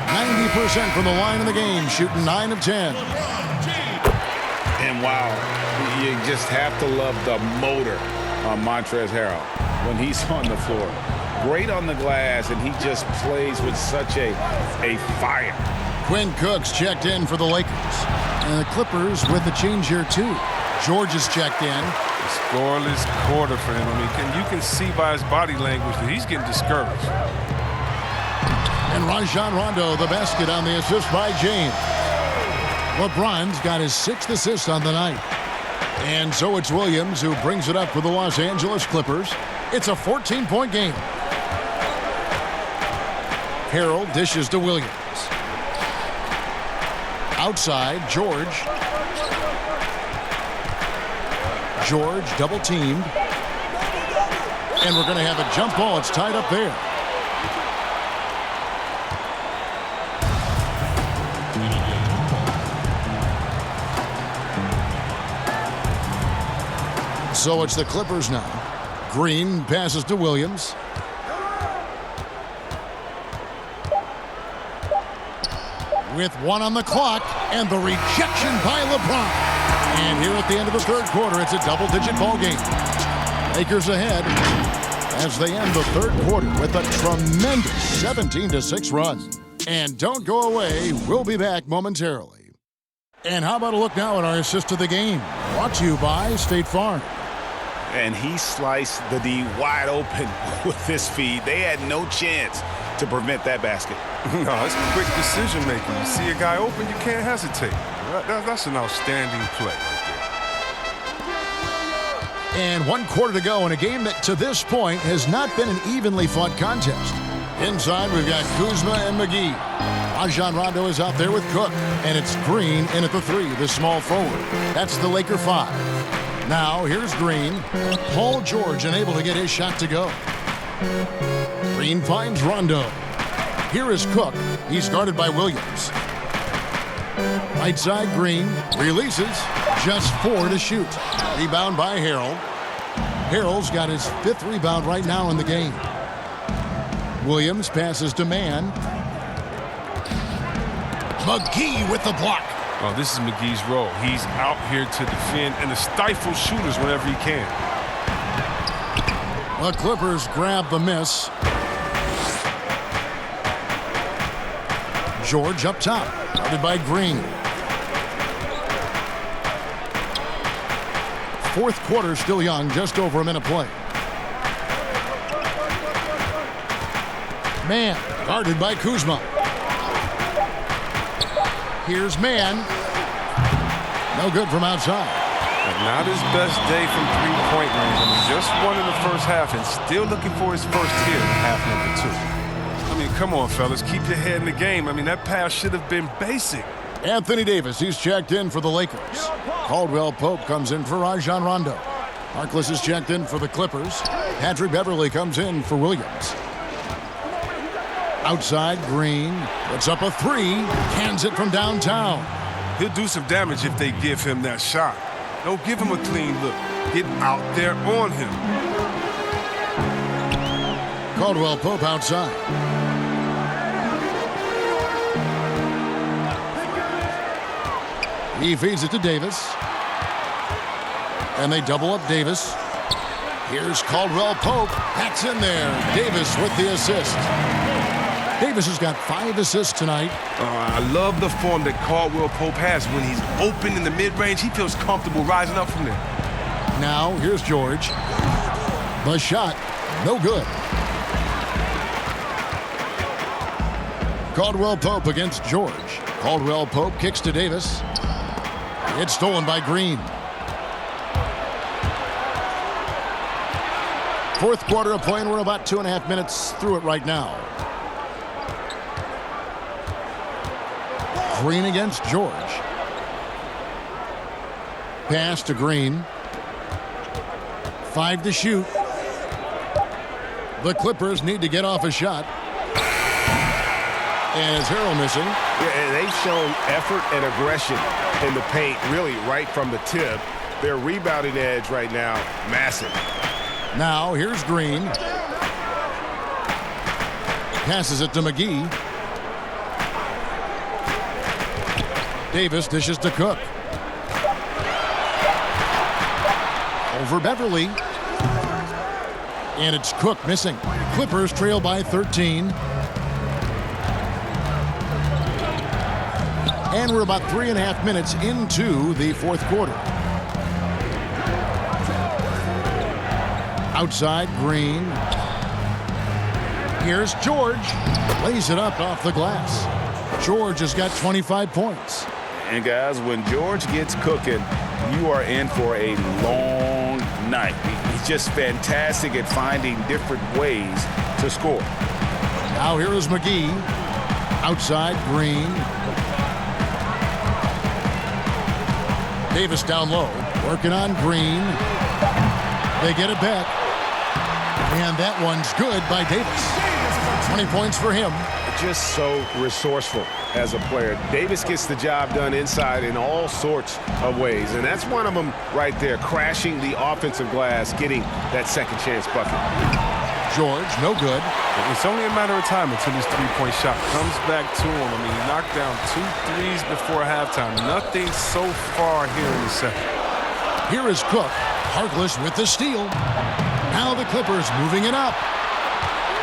90% from the line in the game, shooting 9 of 10. And wow, you just have to love the motor on Montrezl Harrell when he's on the floor. Great on the glass, and he just plays with such a fire. Quinn Cook's checked in for the Lakers. And the Clippers with the change here, too. George is checked in. A scoreless quarter for him. I mean, you can see by his body language that he's getting discouraged. And Rajon Rondo, the basket on the assist by James. LeBron's got his 6th assist on the night. And so it's Williams who brings it up for the Los Angeles Clippers. It's a 14-point game. Harrell dishes to Williams. Outside, George. George double teamed. And we're going to have a jump ball. It's tied up there. So it's the Clippers now. Green passes to Williams. With 1 on the clock, and the rejection by LeBron. And here at the end of the 3rd quarter, it's a double-digit ball game. Lakers ahead as they end the 3rd quarter with a tremendous 17-6 run. And don't go away. We'll be back momentarily. And how about a look now at our assist of the game? Brought to you by State Farm. And he sliced the D wide open with his feed. They had no chance to prevent that basket. No, it's quick decision making. You see a guy open, you can't hesitate. That's an outstanding play. And 1 quarter to go in a game that to this point has not been an evenly fought contest. Inside, we've got Kuzma and McGee. Rajon Rondo is out there with Cook. And it's Green in at the 3, the small forward. That's the Laker 5. Now, here's Green. Paul George unable to get his shot to go. Green finds Rondo. Here is Cook. He's guarded by Williams. Right side, Green. Releases. Just 4 to shoot. Rebound by Harrell. Harrell's got his 5th rebound right now in the game. Williams passes to Mann. McGee with the block. Oh, this is McGee's role. He's out here to defend and to stifle shooters whenever he can. The Clippers grab the miss. George up top, guarded by Green. 4th quarter still young, just over a minute play. Mann, guarded by Kuzma. Here's Mann. No good from outside. Not his best day from three-point range. I mean, just one in the first half and still looking for his first hit in half number 2. I mean, come on, fellas. Keep your head in the game. I mean, that pass should have been basic. Anthony Davis, he's checked in for the Lakers. Caldwell Pope comes in for Rajon Rondo. Harkless is checked in for the Clippers. Patrick Beverly comes in for Williams. Outside, Green puts up a 3, cans it from downtown. He'll do some damage if they give him that shot. Don't give him a clean look. Get out there on him. Caldwell Pope outside. He feeds it to Davis. And they double up Davis. Here's Caldwell Pope. That's in there. Davis with the assist. Davis has got 5 assists tonight. I love the form that Caldwell Pope has. When he's open in the mid-range, he feels comfortable rising up from there. Now, here's George. The shot, no good. Caldwell Pope against George. Caldwell Pope kicks to Davis. It's stolen by Green. Fourth quarter of play, and we're about 2.5 minutes through it right now. Green against George. Pass to Green. 5 to shoot. The Clippers need to get off a shot. And is Harrell missing? Yeah, they've shown effort and aggression in the paint, really right from the tip. Their rebounding edge right now, massive. Now, here's Green. Passes it to McGee. Davis dishes to Cook. Over Beverly. And it's Cook missing. Clippers trail by 13. And we're about 3.5 minutes into the fourth quarter. Outside, Green. Here's George. Lays it up off the glass. George has got 25 points. And guys, when George gets cooking, you are in for a long night. He's just fantastic at finding different ways to score. Now here is McGee. Outside, Green. Davis down low. Working on Green. They get it back. And that one's good by Davis. 20 points for him. Just so resourceful as a player. Davis gets the job done inside in all sorts of ways, and that's one of them right there, crashing the offensive glass, getting that second chance bucket. George, no good. It's only a matter of time until his three-point shot comes back to him. I mean, he knocked down 2 threes before halftime. Nothing so far here in the second. Here is Cook. Harkless with the steal. Now the Clippers moving it up.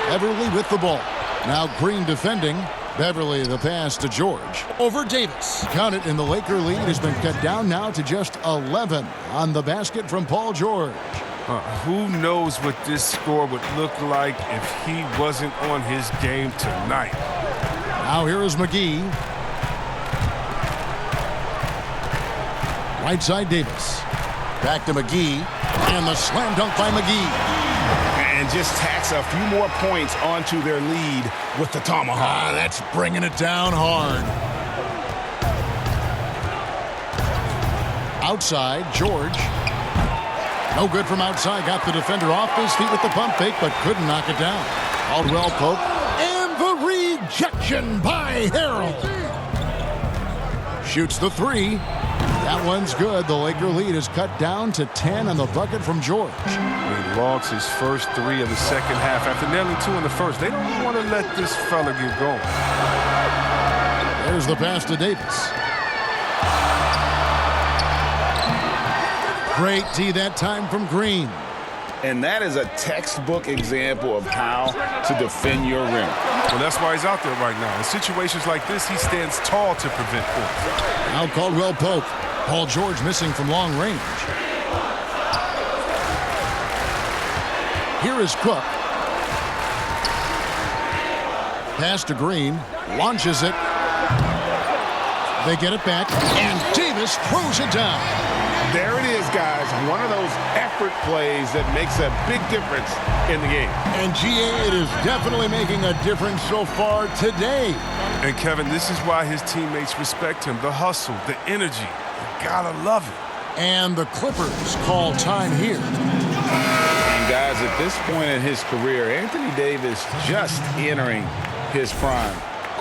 Beverly with the ball. Now Green defending. Beverly the pass to George. Over Davis. Count it, and the Laker lead has been cut down now to just 11 on the basket from Paul George. Who knows what this score would look like if he wasn't on his game tonight. Now here is McGee. Right side Davis. Back to McGee. And the slam dunk by McGee. And just tacks a few more points onto their lead with the tomahawk. That's bringing it down hard. Outside, George. No good from outside. Got the defender off his feet with the pump fake, but couldn't knock it down. Caldwell Pope. And the rejection by Harrell. Shoots the 3. That one's good. The Laker lead is cut down to 10 on the bucket from George. He logs his first 3 of the second half after nailing 2 in the first. They don't want to let this fella get going. There's the pass to Davis. Great D that time from Green. And that is a textbook example of how to defend your rim. Well, that's why he's out there right now. In situations like this, he stands tall to prevent points. Now Caldwell Pope. Paul George missing from long range. Here is Cook. Pass to Green. Launches it. They get it back. And Davis throws it down. There it is, guys. One of those effort plays that makes a big difference in the game. And GA, it is definitely making a difference so far today. And Kevin, this is why his teammates respect him. The hustle, the energy. You gotta love it. And the Clippers call time here. And guys, at this point in his career, Anthony Davis just entering his prime.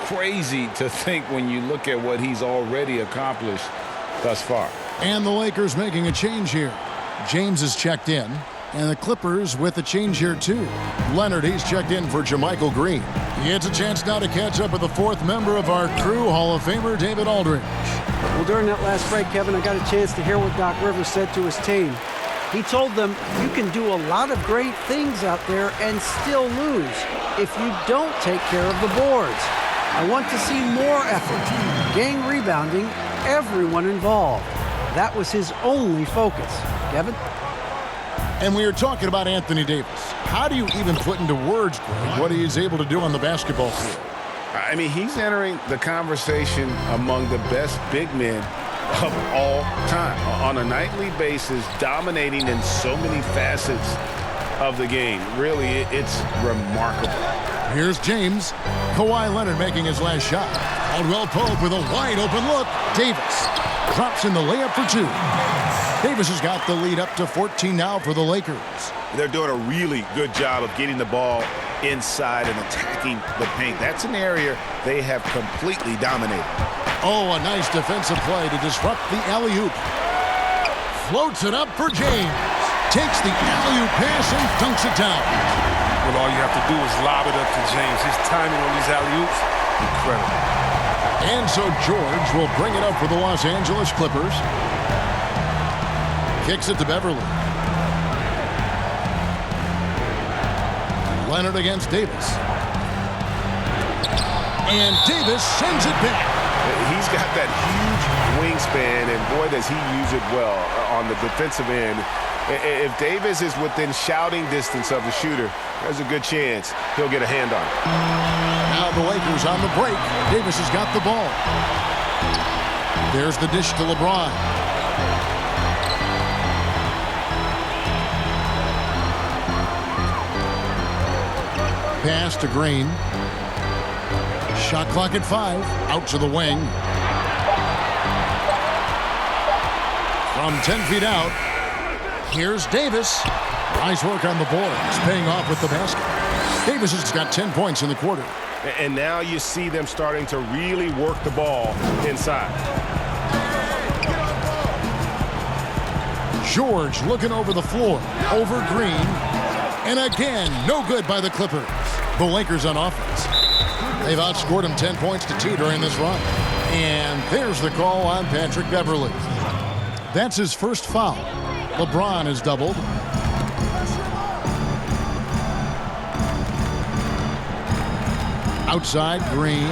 Crazy to think when you look at what he's already accomplished thus far. And the Lakers making a change here. James is checked in. And the Clippers with a change here, too. Leonard, he's checked in for Jermichael Green. He gets a chance now to catch up with the 4th member of our crew, Hall of Famer David Aldridge. Well, during that last break, Kevin, I got a chance to hear what Doc Rivers said to his team. He told them, you can do a lot of great things out there and still lose if you don't take care of the boards. I want to see more effort, gang rebounding, everyone involved. That was his only focus. Kevin? And we were talking about Anthony Davis. How do you even put into words, Greg, what he is able to do on the basketball field? I mean, he's entering the conversation among the best big men of all time on a nightly basis, dominating in so many facets of the game. Really, it's remarkable. Here's James. Kawhi Leonard making his last shot. Caldwell Pope with a wide open look. Davis drops in the layup for two. Davis has got the lead up to 14 now for the Lakers. They're doing a really good job of getting the ball inside and attacking the paint. That's an area they have completely dominated. Oh, a nice defensive play to disrupt the alley-oop. Floats it up for James. Takes the alley-oop pass and dunks it down. Well, all you have to do is lob it up to James. His timing on these alley-oops, incredible. And so George will bring it up for the Los Angeles Clippers. Kicks it to Beverly. Leonard against Davis. And Davis sends it back. He's got that huge wingspan, and boy, does he use it well on the defensive end. If Davis is within shouting distance of the shooter, there's a good chance he'll get a hand on it. Now the Lakers on the break. Davis has got the ball. There's the dish to LeBron. Pass to Green. Shot clock at 5. Out to the wing. From 10 feet out, here's Davis. Nice work on the boards, paying off with the basket. Davis has got 10 points in the quarter. And now you see them starting to really work the ball inside. George looking over the floor. Over Green. And again, no good by the Clippers. The Lakers on offense. They've outscored them 10 points to 2 during this run. And there's the call on Patrick Beverly. That's his first foul. LeBron is doubled. Outside, Green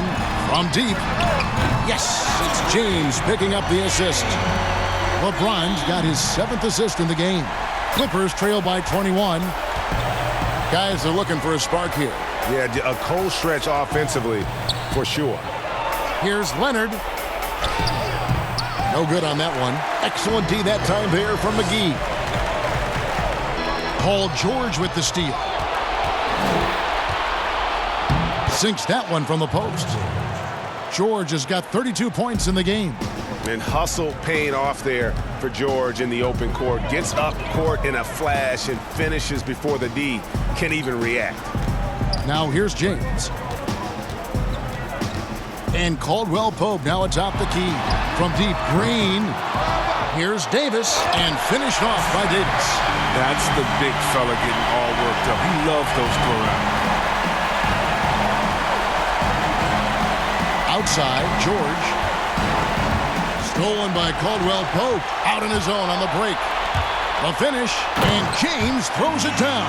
from deep. Yes, it's James picking up the assist. LeBron's got his 7th assist in the game. Clippers trail by 21. Guys are looking for a spark here. Yeah, a cold stretch offensively for sure. Here's Leonard. No good on that one. Excellent D that time there from McGee. Paul George with the steal. Sinks that one from the post. George has got 32 points in the game. And hustle paying off there for George in the open court. Gets up court in a flash and finishes before the D can even react. Now here's James. And Caldwell Pope now atop the key. From deep, Green. Here's Davis, and finished off by Davis. That's the big fella getting all worked up. He loves those throw-outs. Outside, George. Stolen by Caldwell Pope. Out on his own on the break. The finish, and James throws it down.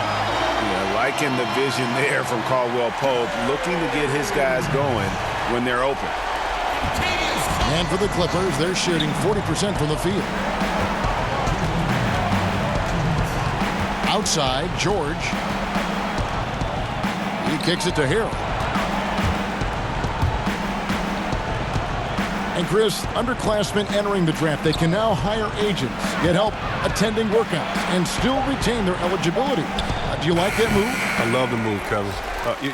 Yeah, liking the vision there from Caldwell Pope, looking to get his guys going when they're open. And for the Clippers, they're shooting 40% from the field. Outside, George. He kicks it to Harrell. And Chris, underclassmen entering the draft, they can now hire agents, get help attending workouts, and still retain their eligibility. Do you like that move? I love the move, Kevin.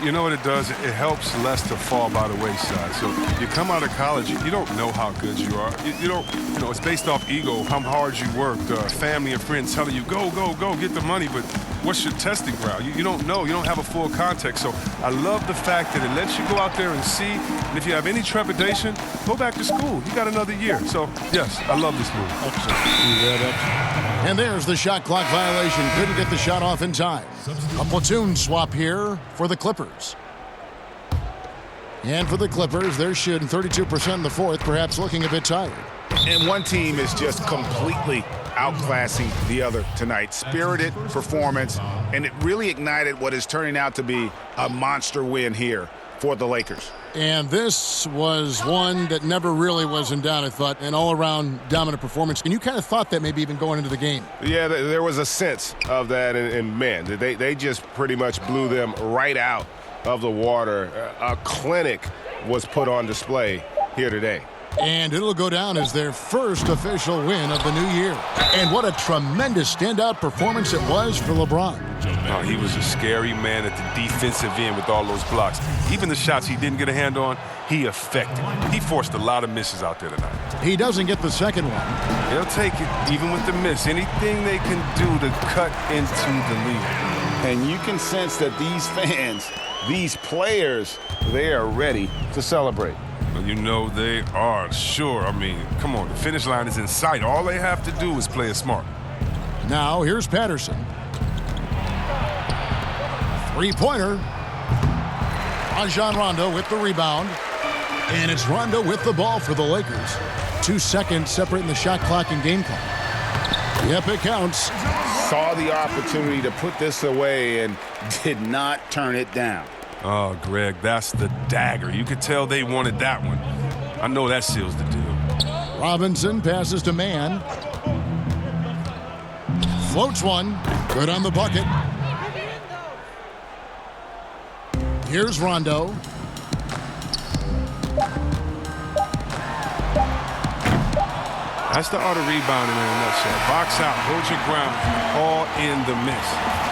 You know what it does? It helps less to fall by the wayside. So you come out of college, you don't know how good you are. You don't, it's based off ego, how hard you worked, family and friends telling you, go, get the money, but what's your testing ground? You don't know. You don't have a full context. So I love the fact that it lets you go out there and see, and if you have any trepidation, go back to school. You got another year. So, yes, I love this move. And there's the shot clock violation. Couldn't get the shot off in time. A platoon swap here for the Clippers. And for the Clippers, they're shooting 32% in the fourth, perhaps looking a bit tired. And one team is just completely outclassing the other tonight. Spirited performance, and it really ignited what is turning out to be a monster win here for the Lakers. And this was one that never really was in doubt, I thought, an all-around dominant performance. And you kind of thought that maybe even going into the game. Yeah, there was a sense of that, and man, they just pretty much blew them right out of the water. A clinic was put on display here today. And it'll go down as their first official win of the new year. And what a tremendous standout performance it was for LeBron. Oh, he was a scary man at the defensive end with all those blocks. Even the shots he didn't get a hand on, he affected. He forced a lot of misses out there tonight. He doesn't get the second one. They'll take it, even with the miss. Anything they can do to cut into the lead. And you can sense that these fans, these players, they are ready to celebrate. You know they are, sure. I mean, come on, the finish line is in sight. All they have to do is play it smart. Now, here's Patterson. Three-pointer. Rajon Rondo with the rebound. And it's Rondo with the ball for the Lakers. 2 seconds separating the shot clock and game clock. Yep, it counts. Saw the opportunity to put this away and did not turn it down. Oh, Greg, that's the dagger. You could tell they wanted that one. I know that seals the deal. Robinson passes to Mann. Floats one. Good on the bucket. Here's Rondo. That's the art of rebounding in a nutshell. Box out, hold your ground, all in the miss.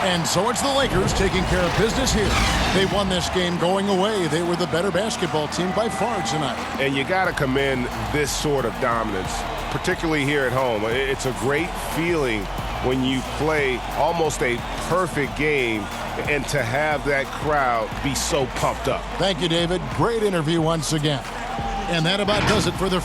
And so it's the Lakers taking care of business here. They won this game going away. They were the better basketball team by far tonight. And you got to commend this sort of dominance, particularly here at home. It's a great feeling when you play almost a perfect game and to have that crowd be so pumped up. Thank you, David. Great interview once again. And that about does it for the